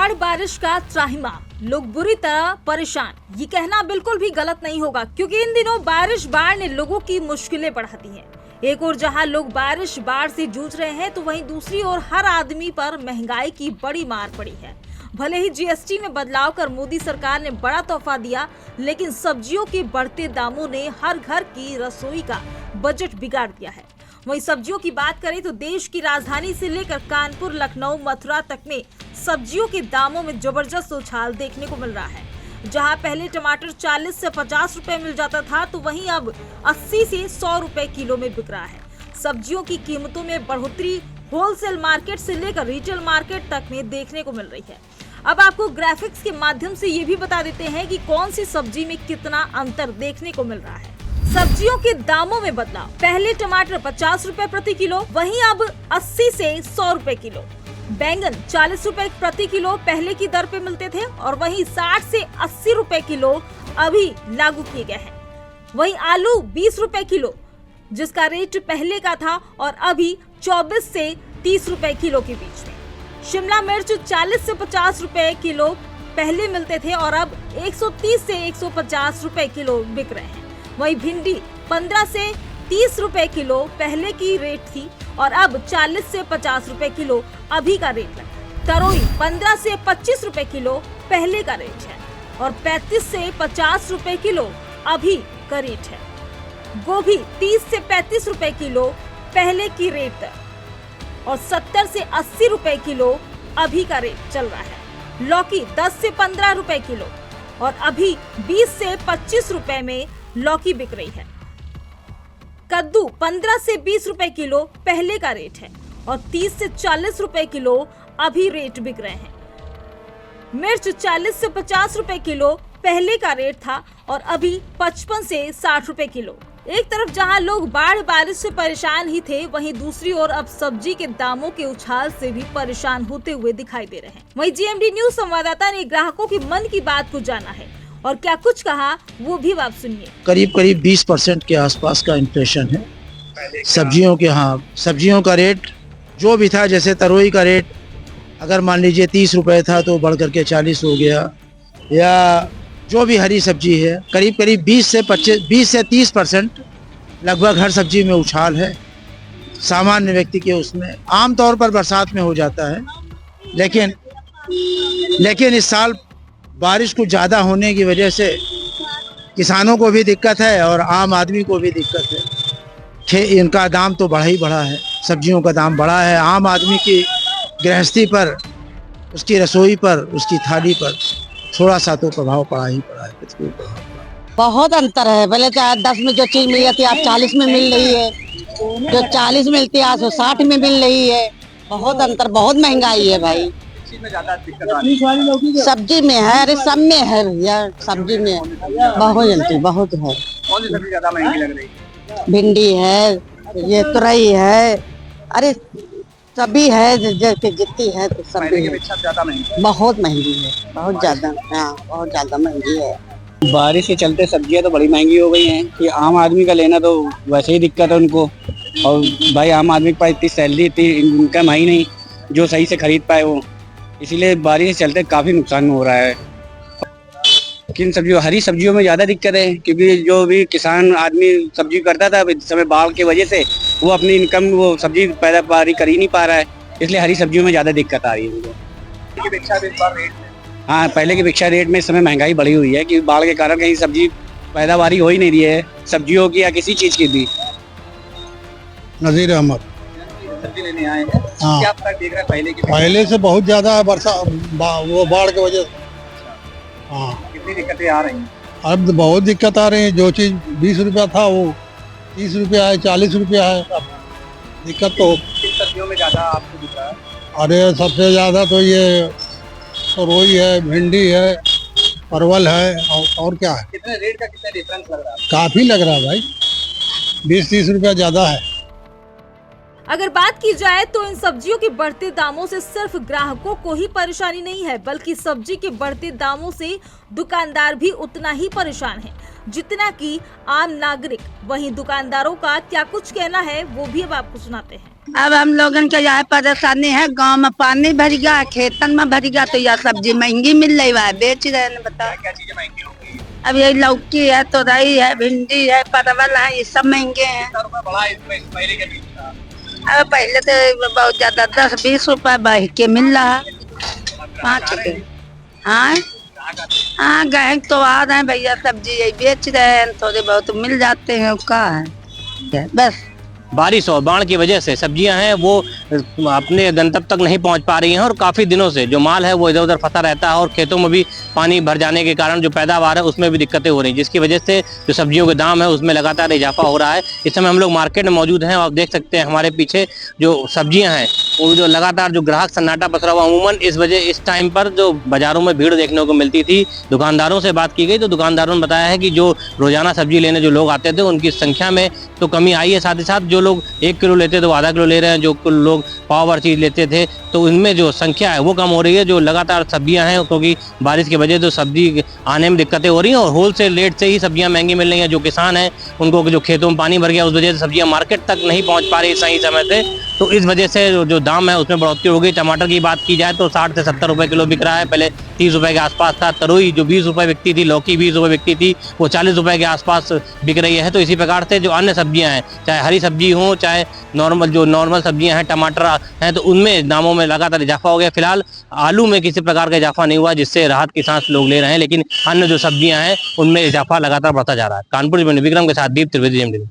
बाढ़ बारिश का त्राहिमाम, लोग बुरी तरह परेशान। ये कहना बिल्कुल भी गलत नहीं होगा, क्योंकि इन दिनों बारिश बाढ़ ने लोगों की मुश्किलें बढ़ा दी हैं। एक ओर जहां लोग बारिश बाढ़ से जूझ रहे हैं, तो वहीं दूसरी ओर हर आदमी पर महंगाई की बड़ी मार पड़ी है। भले ही जीएसटी में बदलाव कर मोदी सरकार ने बड़ा तोहफा दिया, लेकिन सब्जियों के बढ़ते दामों ने हर घर की रसोई का बजट बिगाड़ दिया है। वहीं सब्जियों की बात करें तो देश की राजधानी से लेकर कानपुर, लखनऊ, मथुरा तक में सब्जियों के दामों में जबरदस्त उछाल देखने को मिल रहा है। जहां पहले टमाटर 40 से 50 रुपए मिल जाता था, तो वहीं अब 80 से 100 रुपए किलो में बिक रहा है। सब्जियों की कीमतों में बढ़ोतरी होलसेल मार्केट से लेकर रिटेल मार्केट तक में देखने को मिल रही है। अब आपको ग्राफिक्स के माध्यम से ये भी बता देते हैं कि कौन सी सब्जी में कितना अंतर देखने को मिल रहा है। सब्जियों के दामों में बदलाव। पहले टमाटर 50 रुपए प्रति किलो, वहीं अब 80 से 100 रुपए किलो। बैंगन 40 रुपए प्रति किलो पहले की दर पे मिलते थे, और वहीं 60 से 80 रुपए किलो अभी लागू किए गए हैं। वहीं आलू 20 रुपए किलो, जिसका रेट पहले का था, और अभी 24 से 30 रुपए किलो के बीच में। शिमला मिर्च 40 से 50 रुपए किलो पहले मिलते थे, और अब 130 से 150 रुपए किलो बिक रहे हैं। वहीं भिंडी 15 से 30 रुपए किलो पहले की रेट थी, और अब 40 से 50 रुपए किलो अभी का रेट है। तरोई 15 से 25 रुपए किलो पहले का रेट है, और 35 से 50 रुपए किलो अभी का रेट है। गोभी 30 से 35 रुपए किलो पहले की रेट है, और 70 से 80 रुपए किलो अभी का रेट चल रहा है। लौकी 10 से 15 रुपए किलो, और अभी 20 से 25 रुपए में लौकी बिक रही है। कद्दू 15 से 20 रुपए किलो पहले का रेट है, और 30 से 40 रुपए किलो अभी रेट बिक रहे हैं। मिर्च 40 से 50 रुपए किलो पहले का रेट था, और अभी 55 से 60 रुपए किलो। एक तरफ जहां लोग बाढ़ बारिश से परेशान ही थे, वहीं दूसरी ओर अब सब्जी के दामों के उछाल से भी परेशान होते हुए दिखाई दे रहे हैं। वहीं जीएमडी न्यूज संवाददाता ने ग्राहकों की मन की बात को जाना है, और क्या कुछ कहा वो भी आप सुनिए। करीब 20% के आसपास का इन्फ्लेशन है सब्जियों के। हाँ, सब्जियों का रेट जो भी था, जैसे तरोई का रेट अगर मान लीजिए 30 रुपए था, तो बढ़ करके 40 हो गया, या जो भी हरी सब्जी है करीब 20 से 30% लगभग हर सब्जी में उछाल है। सामान्य व्यक्ति के उसमें आमतौर पर बरसात में हो जाता है, लेकिन इस साल बारिश कुछ ज़्यादा होने की वजह से किसानों को भी दिक्कत है और आम आदमी को भी दिक्कत है। इनका दाम तो बढ़ा ही बढ़ा है, सब्जियों का दाम बढ़ा है। आम आदमी की गृहस्थी पर, उसकी रसोई पर, उसकी थाली पर थोड़ा सा तो प्रभाव पड़ा ही पड़ा है, प्रतिकूल प्रभाव पड़ा। बहुत अंतर है। पहले 10 में जो चीज मिल जाती है, आज 40 में मिल रही है। जो 40 मिलती है, आज 60 में मिल रही है। बहुत अंतर, बहुत महंगाई है भाई। में ज्यादा दिक्कत आ रही है? सब्जी में है, अरे सब में है भैया। सब्जी में बहुत जल्दी बहुत है। कौन सी सब्जी ज्यादा महंगी लग रही है? भिंडी है, ये तुरई है, अरे सभी है, जितनी है तो सब पहले की अपेक्षा ज्यादा महंगी, बहुत महंगी है, बहुत ज्यादा। हाँ, बहुत ज्यादा महंगी है। बारिश के चलते सब्जियां तो बड़ी महंगी हो गई हैं कि आम आदमी का लेना तो वैसे ही दिक्कत है उनको। और भाई आम आदमी के पास इतनी सैलरी, इतनी इनकम है ही नहीं जो सही से खरीद पाए वो, इसीलिए बारिश के चलते काफी नुकसान हो रहा है। किन सब्जियों, हरी सब्जियों में ज्यादा दिक्कत है, क्योंकि जो भी किसान आदमी सब्जी करता था, इस समय बाढ़ की वजह से वो अपनी इनकम, वो सब्जी पैदावार कर ही नहीं पा रहा है, इसलिए हरी सब्जियों में ज्यादा दिक्कत आ रही है उनको। की अपेक्षा इस बार रेट में? हाँ, पहले की अपेक्षा रेट में इस समय महंगाई बढ़ी हुई है, कि बाढ़ के कारण कहीं सब्जी पैदावारी हो ही नहीं रही है, सब्जियों की या किसी चीज की भी। नजीर अहमद सब्जी लेने आए हैं। हाँ। क्या फर्क देख रहे हैं पहले की? पहले से बहुत ज्यादा है वो बाढ़ की वजह से। हाँ, कितनी दिक्कतें आ रही हैं? अब तो बहुत दिक्कत आ रही है। जो चीज 20 रुपया था वो 30 रुपया है, 40 रुपया है। अब दिक्कत तो किन सब्जियों में ज्यादा आपको दिख रहा है? अरे सबसे ज्यादा तो ये तरोई है, भिंडी है, परवल है, और क्या है। कितने रेट का कितना डिफरेंस लग रहा है? काफी लग रहा है भाई, 20-30 रुपया ज्यादा है। अगर बात की जाए तो इन सब्जियों के बढ़ते दामों से सिर्फ ग्राहकों को ही परेशानी नहीं है, बल्कि सब्जी के बढ़ते दामों से दुकानदार भी उतना ही परेशान है जितना कि आम नागरिक। वहीं दुकानदारों का क्या कुछ कहना है वो भी अब आपको सुनाते हैं। अब हम लोगन के यहाँ परेशानी है, गांव में पानी भर गया, खेतन में भर गया, तो यह सब्जी महंगी मिल रही है, बेच रहे हैं। बता क्या चीजें महंगी होंगी? अब ये लौकी है, तोरई है, भिंडी है, परवल है, ये सब महंगे हैं। रुपए बढ़ा है इसमें, पहले क्या चीज था? अब पहले तो बहुत ज्यादा 10-20 रुपए बढ़ के मिल रहा है। 5 रुपए। हाँ हाँ, गहक तो आ रहे हैं भैया, सब्जी यही बेच रहे हैं, थोड़े बहुत मिल जाते हैं, क्या है बस। बारिश और बाढ़ की वजह से सब्जियां हैं वो अपने गंतव्य तक नहीं पहुंच पा रही हैं और काफ़ी दिनों से जो माल है वो इधर उधर फंसा रहता है और खेतों में भी पानी भर जाने के कारण जो पैदावार है उसमें भी दिक्कतें हो रही हैं, जिसकी वजह से जो सब्जियों के दाम है उसमें लगातार इजाफा हो रहा है। इस समय हम लोग मार्केट में मौजूद हैं और आप देख सकते हैं हमारे पीछे जो सब्जियाँ हैं वो जो लगातार जो ग्राहक सन्नाटा पसरा हुआ। अमूमन इस टाइम पर जो बाजारों में भीड़ देखने को मिलती थी, दुकानदारों से बात की गई तो दुकानदारों ने बताया है कि जो रोजाना सब्जी लेने जो लोग आते थे उनकी संख्या में तो कमी आई है, साथ ही साथ जो लोग 1 किलो लेते थे वो आधा किलो ले रहे हैं, जो लोग पाव भर चीज लेते थे तो उनमें जो संख्या है वो कम हो रही है। जो लगातार सब्जियां हैं क्योंकि बारिश की वजह से सब्जी आने में दिक्कतें हो रही हैं और होलसेल रेट से ही सब्जियां महंगी मिल रही हैं। जो किसान हैं उनको जो खेतों में पानी भर गया उस वजह से सब्जियां मार्केट तक नहीं पहुंच पा रही सही समय से, तो इस वजह से जो दाम है उसमें बढ़ोतरी हो गई। टमाटर की बात की जाए तो 60 से 70 रुपए किलो बिक रहा है, पहले 30 रुपए के आसपास था। तरोई जो 20 रुपए बिकती थी, लौकी 20 रुपए बिकती थी, वो 40 रुपए के आसपास बिक रही है। तो इसी प्रकार से जो अन्य सब्जियां हैं, चाहे हरी सब्जी हो चाहे नॉर्मल सब्जियां हैं, टमाटर हैं, तो उनमें दामों में लगातार इजाफा हो गया। फिलहाल आलू में किसी प्रकार का इजाफा नहीं हुआ जिससे राहत की सांस लोग ले रहे हैं, लेकिन अन्य जो सब्जियां हैं उनमें इजाफा लगातार बढ़ता जा रहा है। कानपुर में विक्रम के साथ दीप त्रिवेदी।